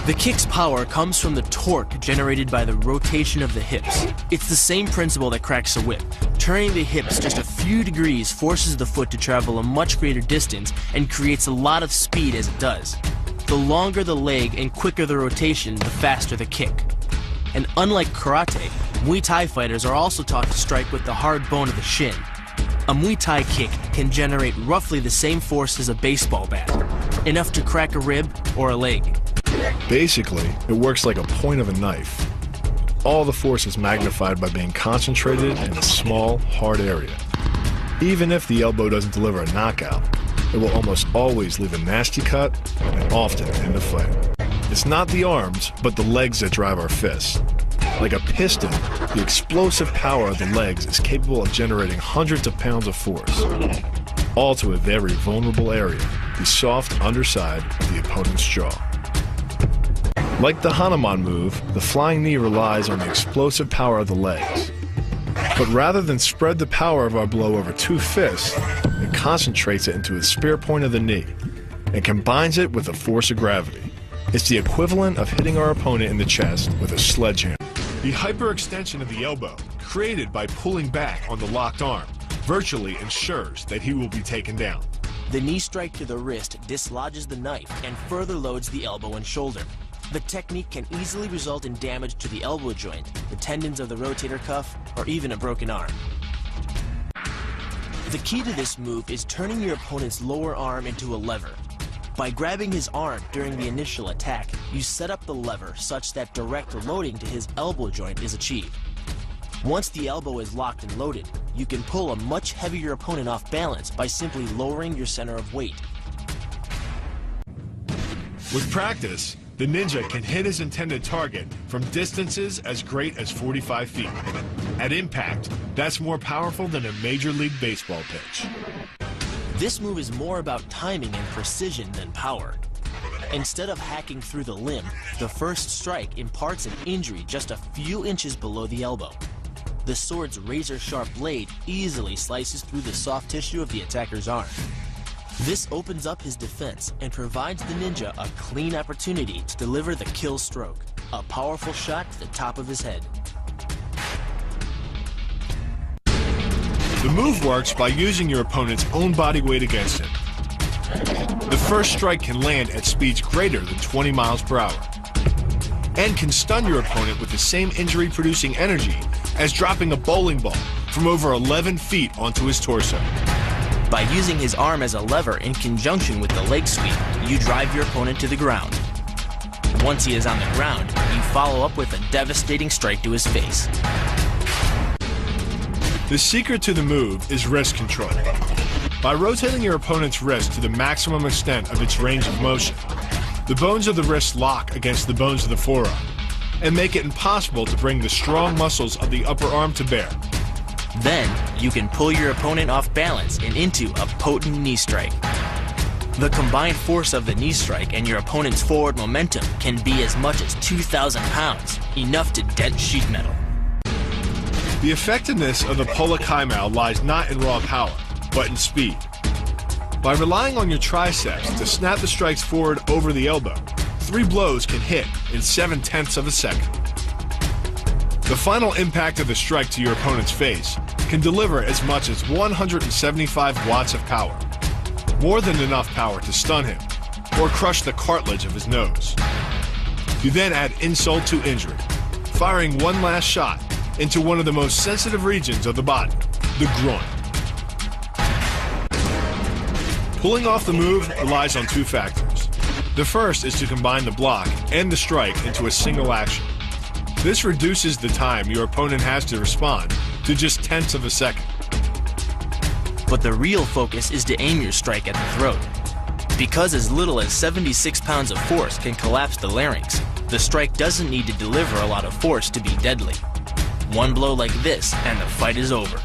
The kick's power comes from the torque generated by the rotation of the hips. It's the same principle that cracks a whip. Turning the hips just a few degrees forces the foot to travel a much greater distance and creates a lot of speed as it does. The longer the leg and quicker the rotation, the faster the kick. And unlike karate, Muay Thai fighters are also taught to strike with the hard bone of the shin. A Muay Thai kick can generate roughly the same force as a baseball bat, enough to crack a rib or a leg. Basically, it works like a point of a knife. All the force is magnified by being concentrated in a small, hard area. Even if the elbow doesn't deliver a knockout, it will almost always leave a nasty cut and often end the fight. It's not the arms, but the legs that drive our fists. Like a piston, the explosive power of the legs is capable of generating hundreds of pounds of force, all to a very vulnerable area, the soft underside of the opponent's jaw. Like the Hanuman move, the flying knee relies on the explosive power of the legs. But rather than spread the power of our blow over two fists, it concentrates it into a spear point of the knee and combines it with the force of gravity. It's the equivalent of hitting our opponent in the chest with a sledgehammer. The hyperextension of the elbow, created by pulling back on the locked arm, virtually ensures that he will be taken down. The knee strike to the wrist dislodges the knife and further loads the elbow and shoulder. The technique can easily result in damage to the elbow joint, the tendons of the rotator cuff, or even a broken arm. The key to this move is turning your opponent's lower arm into a lever. By grabbing his arm during the initial attack, you set up the lever such that direct loading to his elbow joint is achieved. Once the elbow is locked and loaded, you can pull a much heavier opponent off balance by simply lowering your center of weight. With practice, the ninja can hit his intended target from distances as great as 45 feet. At impact, that's more powerful than a Major League Baseball pitch. This move is more about timing and precision than power. Instead of hacking through the limb, the first strike imparts an injury just a few inches below the elbow. The sword's razor-sharp blade easily slices through the soft tissue of the attacker's arm. This opens up his defense and provides the ninja a clean opportunity to deliver the kill stroke, a powerful shot to the top of his head. The move works by using your opponent's own body weight against him. The first strike can land at speeds greater than 20 miles per hour and can stun your opponent with the same injury-producing energy as dropping a bowling ball from over 11 feet onto his torso. By using his arm as a lever in conjunction with the leg sweep, you drive your opponent to the ground. Once he is on the ground, you follow up with a devastating strike to his face. The secret to the move is wrist control. By rotating your opponent's wrist to the maximum extent of its range of motion, the bones of the wrist lock against the bones of the forearm and make it impossible to bring the strong muscles of the upper arm to bear. Then, you can pull your opponent off balance and into a potent knee strike. The combined force of the knee strike and your opponent's forward momentum can be as much as 2,000 pounds, enough to dent sheet metal. The effectiveness of the Pola Kaimao lies not in raw power, but in speed. By relying on your triceps to snap the strikes forward over the elbow, 3 blows can hit in 7/10 of a second. The final impact of the strike to your opponent's face can deliver as much as 175 watts of power, more than enough power to stun him or crush the cartilage of his nose. You then add insult to injury, firing one last shot into one of the most sensitive regions of the body, the groin. Pulling off the move relies on 2 factors. The first is to combine the block and the strike into a single action. This reduces the time your opponent has to respond to just 1/10 of a second. But the real focus is to aim your strike at the throat. Because as little as 76 pounds of force can collapse the larynx, the strike doesn't need to deliver a lot of force to be deadly. One blow like this and the fight is over.